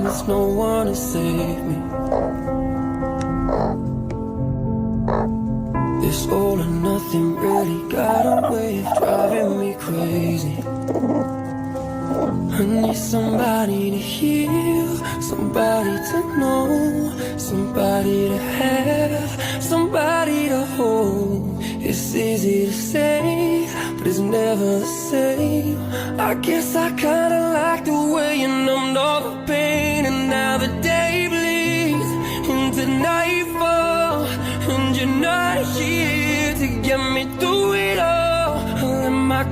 there's no one to save me. This all or nothing really got a way of driving me crazy. I need somebody to heal, somebody to know, somebody to have, somebody to hold. It's easy to say, but it's never the same. I guess I kinda like the way you numbed all the pain, and now the day bleeds into nightfall, and you're not here to get me through it all. Let my